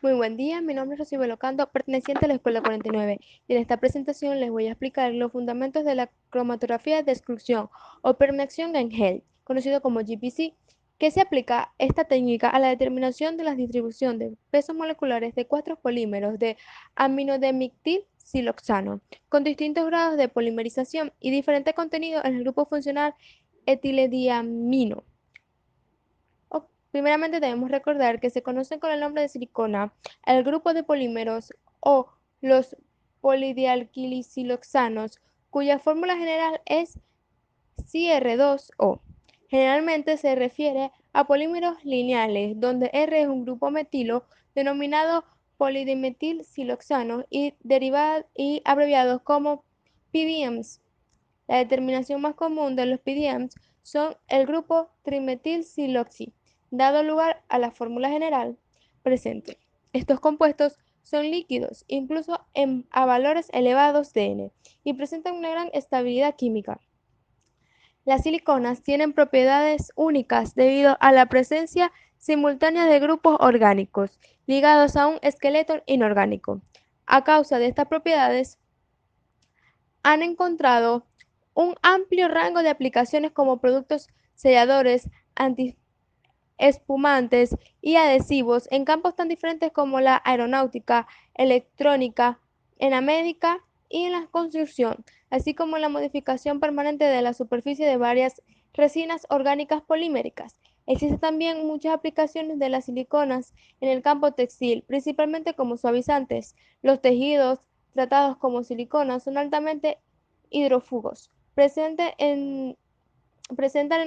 Muy buen día, mi nombre es Rocío Locando, perteneciente a la Escuela 49, y en esta presentación les voy a explicar los fundamentos de la cromatografía de exclusión o permeación en gel, conocido como GPC, que se aplica esta técnica a la determinación de la distribución de pesos moleculares de cuatro polímeros de aminodimectilsiloxano, con distintos grados de polimerización y diferente contenido en el grupo funcional etilediamino. Primeramente debemos recordar que se conocen con el nombre de silicona el grupo de polímeros o los polidialquilisiloxanos, cuya fórmula general es CR2O. Generalmente se refiere a polímeros lineales, donde R es un grupo metilo denominado polidimetilsiloxano y abreviados como PDMs. La determinación más común de los PDMs son el grupo trimetilsiloxi, dado lugar a la fórmula general presente. Estos compuestos son líquidos, incluso a valores elevados de N, y presentan una gran estabilidad química. Las siliconas tienen propiedades únicas debido a la presencia simultánea de grupos orgánicos ligados a un esqueleto inorgánico. A causa de estas propiedades, han encontrado un amplio rango de aplicaciones como productos selladores, antiespumantes y adhesivos en campos tan diferentes como la aeronáutica, electrónica, en la médica y en la construcción, así como en la modificación permanente de la superficie de varias resinas orgánicas poliméricas. Existen también muchas aplicaciones de las siliconas en el campo textil, principalmente como suavizantes. Los tejidos tratados como silicona son altamente hidrófugos, presentan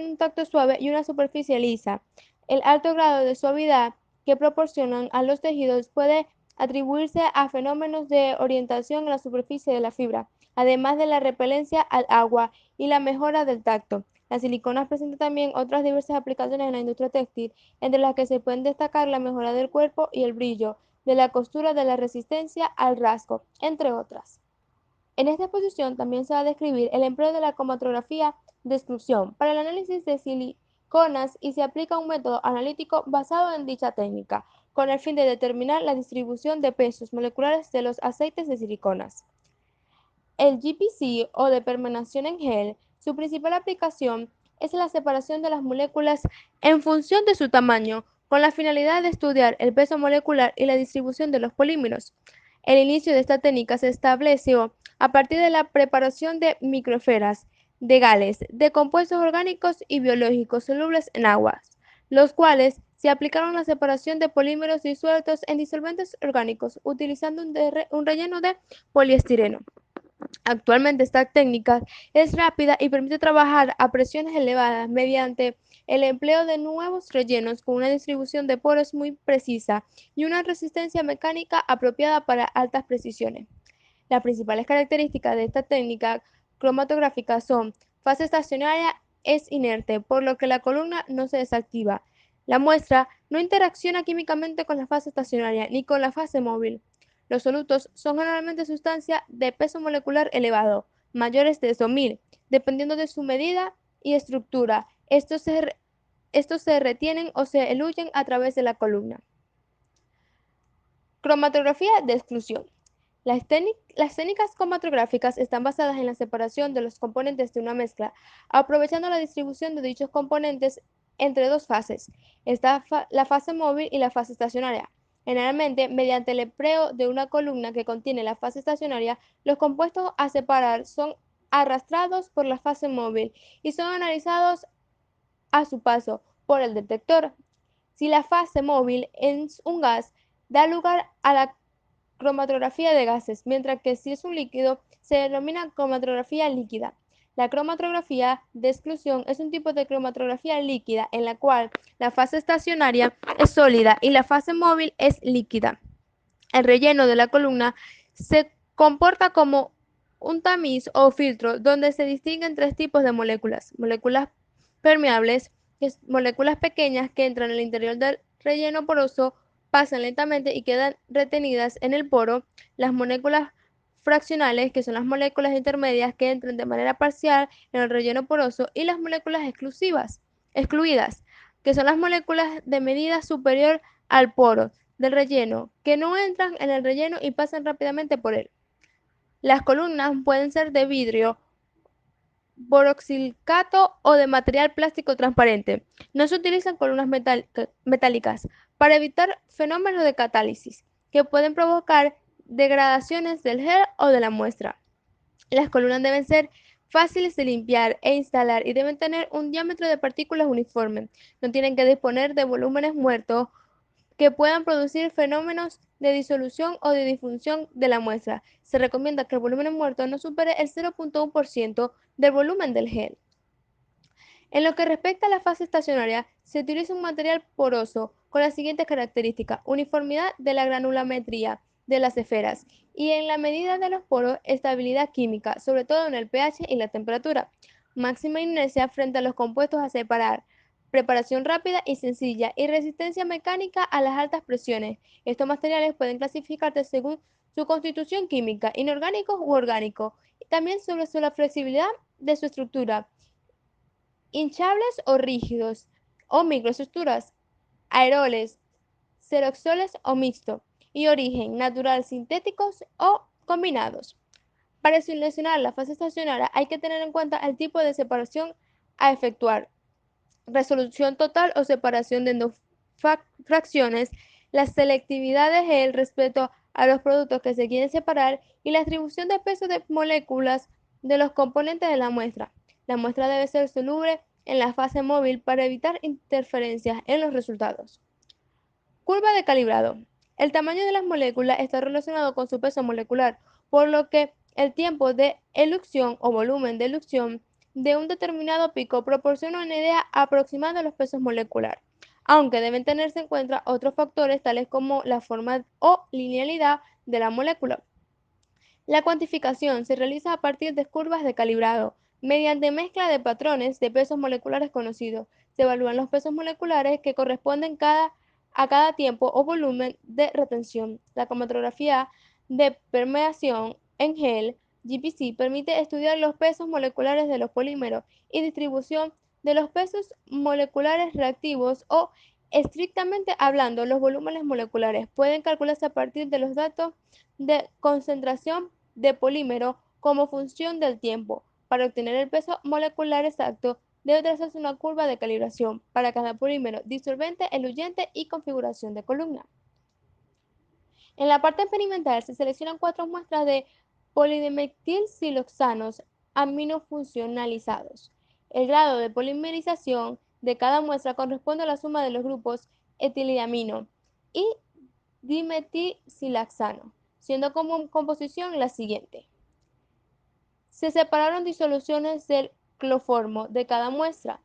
un tacto suave y una superficie lisa. El alto grado de suavidad que proporcionan a los tejidos puede atribuirse a fenómenos de orientación en la superficie de la fibra, además de la repelencia al agua y la mejora del tacto. Las siliconas presentan también otras diversas aplicaciones en la industria textil, entre las que se pueden destacar la mejora del cuerpo y el brillo, de la costura, de la resistencia al rasgo, entre otras. En esta exposición también se va a describir el empleo de la cromatografía de exclusión para el análisis de siliconas y se aplica un método analítico basado en dicha técnica, con el fin de determinar la distribución de pesos moleculares de los aceites de siliconas. El GPC o de permeación en gel, su principal aplicación es la separación de las moléculas en función de su tamaño, con la finalidad de estudiar el peso molecular y la distribución de los polímeros. El inicio de esta técnica se estableció a partir de la preparación de microesferas de Gales, de compuestos orgánicos y biológicos solubles en aguas, los cuales se aplicaron a la separación de polímeros disueltos en disolventes orgánicos utilizando un relleno de poliestireno. Actualmente esta técnica es rápida y permite trabajar a presiones elevadas mediante el empleo de nuevos rellenos con una distribución de poros muy precisa y una resistencia mecánica apropiada para altas precisiones. Las principales características de esta técnica cromatográfica son: fase estacionaria es inerte, por lo que la columna no se desactiva. La muestra no interacciona químicamente con la fase estacionaria ni con la fase móvil. Los solutos son generalmente sustancias de peso molecular elevado, mayores de 2000, dependiendo de su medida y estructura. Estos se retienen o se eluyen a través de la columna. Cromatografía de exclusión. Las técnicas cromatográficas están basadas en la separación de los componentes de una mezcla, aprovechando la distribución de dichos componentes entre dos fases, la fase móvil y la fase estacionaria. Generalmente, mediante el empleo de una columna que contiene la fase estacionaria, los compuestos a separar son arrastrados por la fase móvil y son analizados a su paso por el detector. Si la fase móvil es un gas, da lugar a la cromatografía de gases, mientras que si es un líquido, se denomina cromatografía líquida. La cromatografía de exclusión es un tipo de cromatografía líquida en la cual la fase estacionaria es sólida y la fase móvil es líquida. El relleno de la columna se comporta como un tamiz o filtro donde se distinguen tres tipos de moléculas: moléculas permeables, moléculas pequeñas que entran en el interior del relleno poroso, pasan lentamente y quedan retenidas en el poro; las moléculas fraccionales, que son las moléculas intermedias que entran de manera parcial en el relleno poroso; y las moléculas excluidas, que son las moléculas de medida superior al poro, del relleno que no entran en el relleno y pasan rápidamente por él. Las columnas pueden ser de vidrio, boroxilicato o de material plástico transparente. No se utilizan columnas metálicas para evitar fenómenos de catálisis que pueden provocar degradaciones del gel o de la muestra. Las columnas deben ser fáciles de limpiar e instalar y deben tener un diámetro de partículas uniforme. No tienen que disponer de volúmenes muertos que puedan producir fenómenos de disolución o de difusión de la muestra. Se recomienda que el volumen muerto no supere el 0,1% del volumen del gel. En lo que respecta a la fase estacionaria, se utiliza un material poroso con las siguientes características: uniformidad de la granulometría de las esferas y en la medida de los poros, estabilidad química, sobre todo en el pH y la temperatura, máxima inercia frente a los compuestos a separar, preparación rápida y sencilla y resistencia mecánica a las altas presiones. Estos materiales pueden clasificarse según su constitución química, inorgánicos u orgánicos, y también sobre la flexibilidad de su estructura, hinchables o rígidos, o microestructuras, aeroles, xeroxoles o mixto, y origen natural, sintéticos o combinados. Para seleccionar la fase estacionaria hay que tener en cuenta el tipo de separación a efectuar, resolución total o separación de fracciones, la selectividad de gel respecto a los productos que se quieren separar y la distribución de peso de moléculas de los componentes de la muestra. La muestra debe ser soluble en la fase móvil para evitar interferencias en los resultados. Curva de calibrado. El tamaño de las moléculas está relacionado con su peso molecular, por lo que el tiempo de elución o volumen de elución de un determinado pico proporciona una idea aproximada de los pesos moleculares, aunque deben tenerse en cuenta otros factores tales como la forma o linealidad de la molécula. La cuantificación se realiza a partir de curvas de calibrado, mediante mezcla de patrones de pesos moleculares conocidos. Se evalúan los pesos moleculares que corresponden a cada tiempo o volumen de retención. La cromatografía de permeación en gel GPC permite estudiar los pesos moleculares de los polímeros y distribución de los pesos moleculares reactivos o, estrictamente hablando, los volúmenes moleculares pueden calcularse a partir de los datos de concentración de polímero como función del tiempo. Para obtener el peso molecular exacto, debe trazarse una curva de calibración para cada polímero, disolvente, eluyente y configuración de columna. En la parte experimental se seleccionan 4 muestras de polidimetilsiloxanos aminofuncionalizados. El grado de polimerización de cada muestra corresponde a la suma de los grupos etiliamino y dimetilsilaxano, siendo como composición la siguiente. Se separaron disoluciones del cloroformo de cada muestra.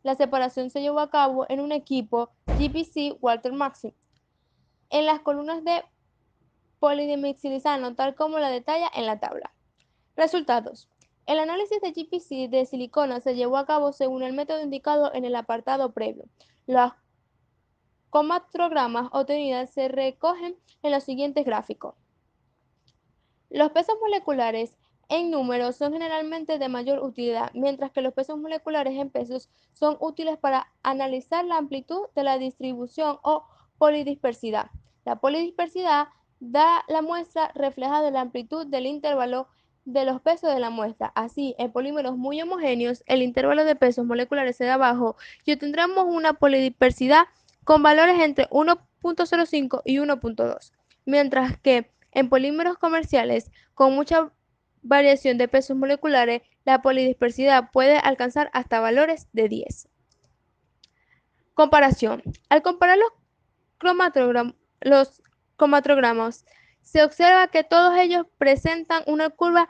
La separación se llevó a cabo en un equipo GPC Walter Maxim. En las columnas de polidimexilizano, tal como la detalla en la tabla. Resultados. El análisis de GPC de silicona se llevó a cabo según el método indicado en el apartado previo. Las cromatogramos obtenidas se recogen en los siguientes gráficos. Los pesos moleculares en números son generalmente de mayor utilidad, mientras que los pesos moleculares en pesos son útiles para analizar la amplitud de la distribución o polidispersidad. La polidispersidad da la muestra reflejada en la amplitud del intervalo de los pesos de la muestra. Así, en polímeros muy homogéneos, el intervalo de pesos moleculares será bajo y obtendremos una polidispersidad con valores entre 1,05 y 1,2, mientras que en polímeros comerciales con mucha variación de pesos moleculares, la polidispersidad puede alcanzar hasta valores de 10. Comparación. Al comparar los cromatogramos, se observa que todos ellos presentan una curva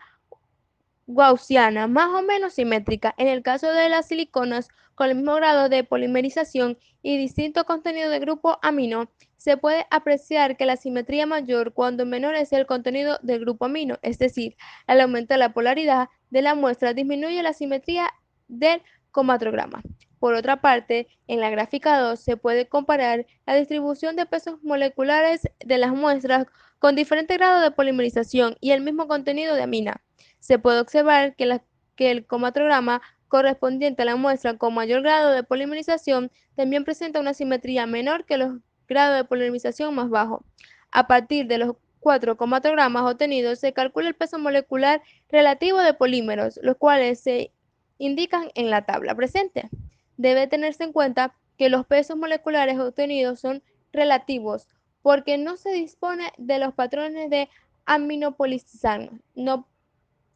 gaussiana, más o menos simétrica. En el caso de las siliconas, con el mismo grado de polimerización y distinto contenido de grupo amino, se puede apreciar que la simetría mayor cuando menor es el contenido del grupo amino, es decir, al aumentar la polaridad de la muestra disminuye la simetría del cromatograma. Por otra parte, en la gráfica 2 se puede comparar la distribución de pesos moleculares de las muestras con diferente grado de polimerización y el mismo contenido de amina. Se puede observar que el cromatograma correspondiente a la muestra con mayor grado de polimerización también presenta una simetría menor que los grado de polimerización más bajo. A partir de los 4,4 gramos obtenidos, se calcula el peso molecular relativo de polímeros, los cuales se indican en la tabla presente. Debe tenerse en cuenta que los pesos moleculares obtenidos son relativos porque no se dispone de los patrones de aminopolizanos, no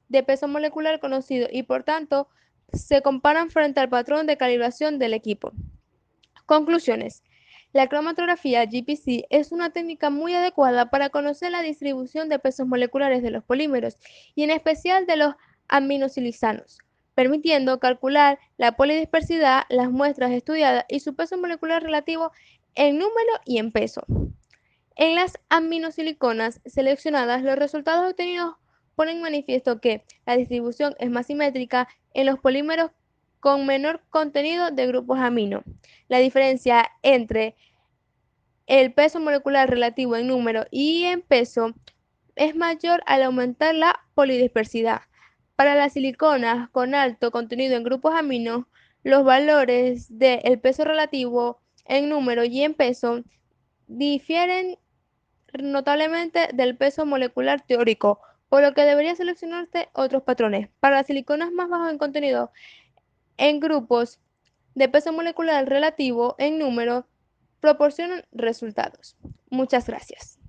de peso molecular conocido y por tanto se comparan frente al patrón de calibración del equipo. Conclusiones. La cromatografía GPC es una técnica muy adecuada para conocer la distribución de pesos moleculares de los polímeros y en especial de los aminosilisanos, permitiendo calcular la polidispersidad, las muestras estudiadas y su peso molecular relativo en número y en peso. En las aminosiliconas seleccionadas, los resultados obtenidos ponen manifiesto que la distribución es más simétrica en los polímeros con menor contenido de grupos amino. La diferencia entre el peso molecular relativo en número y en peso es mayor al aumentar la polidispersidad. Para las siliconas con alto contenido en grupos amino, los valores del peso relativo en número y en peso difieren notablemente del peso molecular teórico, por lo que debería seleccionarse otros patrones. Para las siliconas más bajos en contenido en grupos de peso molecular relativo en número, proporcionan resultados. Muchas gracias.